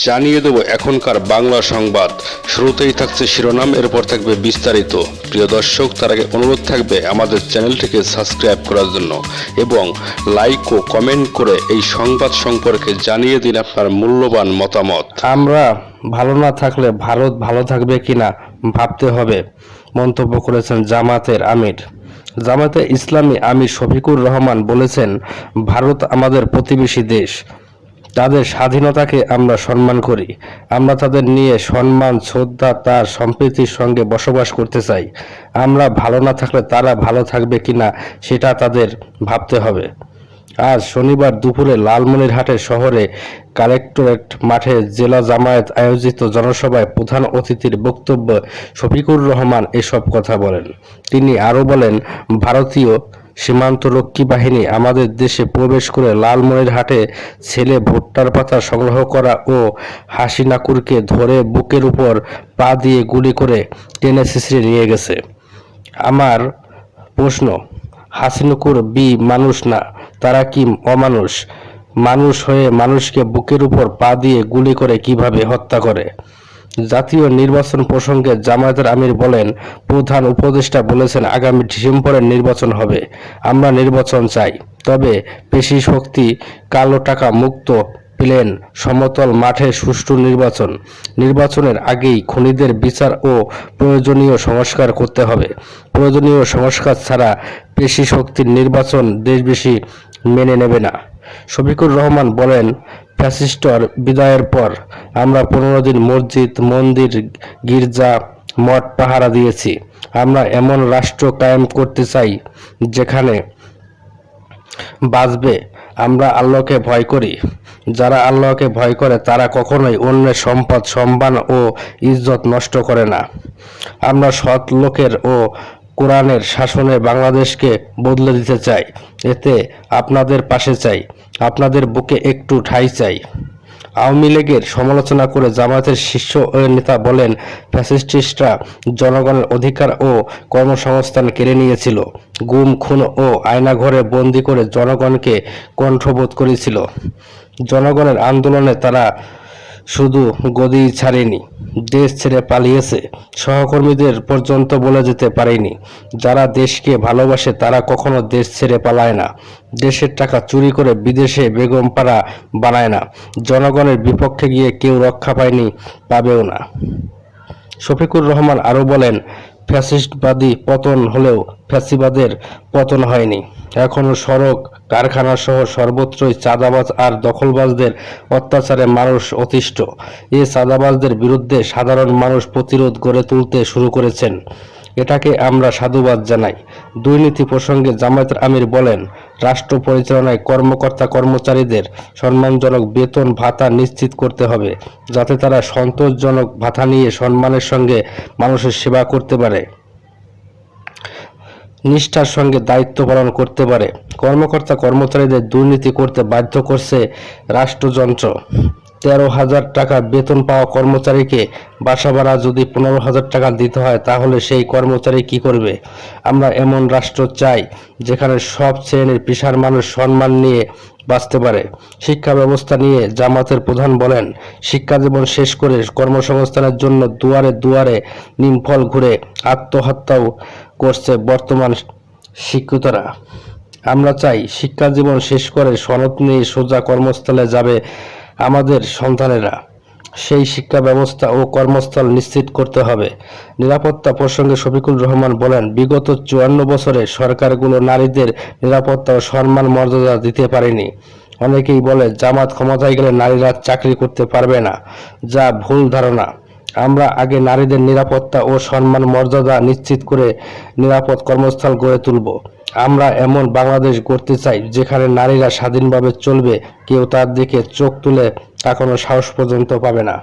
জানিয়ে দেব এখনকার বাংলা সংবাদ। শুরুতেই থাকছে শিরোনাম, এরপর থাকবে বিস্তারিত। প্রিয় দর্শক, তার আগে অনুরোধ থাকবে আমাদের চ্যানেলটিকে সাবস্ক্রাইব করার জন্য এবং লাইক ও কমেন্ট করে এই সংবাদ সম্পর্কে জানিয়ে দিন আপনার মূল্যবান মতামত। আমরা ভালো না থাকলে ভারত ভালো থাকবে কিনা ভাবতে হবে, মন্তব্য করেছেন জামাতের আমির। জামাতে ইসলামী আমির শফিকুর রহমান বলেছেন, ভারত আমাদের প্রতিবেশী দেশ, তাদের স্বাধীনতাকে আমরা সম্মান করি। আমরা তাদের নিয়ে সম্মান, শ্রদ্ধা, তার সম্প্রীতির সঙ্গে বসবাস করতে চাই। আমরা ভালো না থাকলে তারা ভালো থাকবে কিনা সেটা তাদের ভাবতে হবে। আজ শনিবার দুপুরে লালমনিরহাটের শহরে কালেক্টরেট মাঠে জেলা জামায়াত আয়োজিত জনসভায় প্রধান অতিথির বক্তব্যে শফিকুর রহমান এসব কথা বলেন। তিনি আরও বলেন, ভারতীয় সীমান্তরক্ষী বাহিনী আমাদের দেশে প্রবেশ করে লালমনিরহাটে ছেলে ভুট্টার পাতা সংগ্রহ করা ও হাসিনাকুরকে ধরে বুকের উপর পা দিয়ে গুলি করে টেনে ছিঁচড়ে নিয়ে গেছে। আমার প্রশ্ন, হাসিনাকুর মানুষ না, তারা কি অমানুষ? মানুষ হয়ে মানুষকে বুকের উপর পা দিয়ে গুলি করে কিভাবে হত্যা করে? জাতীয় নির্বাচন প্রসঙ্গে জামায়াতের আমির বলেন, প্রধান উপদেষ্টা বলেছেন আগামী ডিসেম্বরের নির্বাচন হবে। আমরা নির্বাচন চাই, তবে পেশি শক্তি, কালো টাকা মুক্ত প্লেন, সমতল মাঠে সুষ্ঠু নির্বাচন। নির্বাচনের আগেই খুনিদের বিচার ও প্রয়োজনীয় সংস্কার করতে হবে। প্রয়োজনীয় সংস্কার ছাড়া পেশি শক্তির নির্বাচন দেশবাসী মেনে নেবে না। শফিকুর রহমান বলেন, ফ্যাসিস্টর বিদায়ের পর আমরা 15 দিন মসজিদ, মন্দির, গির্জা, মঠ পাহারা দিয়েছি। আমরা এমন রাষ্ট্র কায়েম করতে চাই যেখানে বাঁচবে। আমরা আল্লাহকে ভয় করি। যারা আল্লাহকে ভয় করে তারা কখনোই অন্যের সম্পদ, সম্মান ও ইজ্জত নষ্ট করে না। আমরা সৎ লোকের ও কোরআনের শাসনে বাংলাদেশকে বদলে দিতে চাই। এতে আপনাদের পাশে চাই, আপনাদের বুকে একটু ঠাঁই চাই। আওয়ামী লীগের সমালোচনা করে জামায়াতের শীর্ষ নেতা বলেন, ফ্যাসিস্টরা জনগণের অধিকার ও কর্মসংস্থান কেড়ে নিয়েছিল, গুম, খুন ও আয়নাঘরে বন্দি করে জনগণকে কণ্ঠবোধ করেছিল। জনগণের আন্দোলনে তারা শুধু গদি ছাড়েনি, দেশ ছেড়ে পালিয়েছে, সহকর্মীদের পর্যন্ত বলে যেতে পারেনি। যারা দেশকে ভালোবাসে তারা কখনো দেশ ছেড়ে পালায় না, দেশের টাকা চুরি করে বিদেশে বেগমপাড়া বানায় না। জনগণের বিপক্ষে গিয়ে কেউ রক্ষা পায়নি, পাবেও না। শফিকুর রহমান আরও বলেন, ফ্যাসিস্টবাদী পতন হলেও ফ্যাসিবাদের পতন হয়নি। এখনো সড়ক, কারখানা সহ সর্বত্রই চাঁদাবাজ আর দখলবাজদের অত্যাচারে মানুষ অতিষ্ঠ। এই চাঁদাবাজদের বিরুদ্ধে সাধারণ মানুষ প্রতিরোধ গড়ে তুলতে শুরু করেছেন। এটাকে আমরা সাধুবাদ জানাই। দুর্নীতি প্রসঙ্গে জামায়াতের আমির বলেন, রাষ্ট্র পরিচালনায় কর্মকর্তা কর্মচারীদের সম্মানজনক বেতন ভাতা নিশ্চিত করতে হবে, যাতে তারা সন্তোষজনক ভাতা নিয়ে সম্মানের সঙ্গে মানুষের সেবা করতে পারে, নিষ্ঠার সঙ্গে দায়িত্ব পালন করতে পারে। কর্মকর্তা কর্মচারীদের দুর্নীতি করতে বাধ্য করছে রাষ্ট্রযন্ত্র। 13,000 টাকা বেতন পাওয়া কর্মচারীকে বাসা ভাড়া যদি 15,000 টাকা দিতে হয়, তাহলে সেই কর্মচারী কি করবে? আমরা এমন রাষ্ট্র চাই যেখানে সব শ্রেণীর পেশার মানুষ সম্মান নিয়ে বাঁচতে পারে। শিক্ষা ব্যবস্থা নিয়ে জামাতের প্রধান বলেন, শিক্ষা জীবন শেষ করে কর্মসংস্থানের জন্য দুয়ারে দুয়ারে নিমফল ঘুরে আত্মহত্যাও করছে বর্তমান শিক্ষিতরা। আমরা চাই শিক্ষা জীবন শেষ করে সনদ নিয়ে সোজা কর্মস্থলে যাবে আমাদের সন্তানেরা। সেই শিক্ষা ব্যবস্থা ও কর্মস্থল নিশ্চিত করতে হবে। নিরাপত্তা প্রসঙ্গে শফিকুর রহমান বলেন, বিগত 54 বছরে সরকারগুলো নারীদের নিরাপত্তা ও সম্মান মর্যাদা দিতে পারেনি। অনেকেই বলে জামাত ক্ষমতায় গেলে নারীরা চাকরি করতে পারবে না, যা ভুল ধারণা। আমরা আগে নারীদের নিরাপত্তা ও সম্মান মর্যাদা নিশ্চিত করে নিরাপদ কর্মস্থল গড়ে তুলব। আমরা এমন বাংলাদেশ গড়তে চাই যেখানে নারীরা স্বাধীনভাবে চলবে, কেউ তার দিকে চোখ তুলে তাকানোর সাহস পর্যন্ত পাবে না।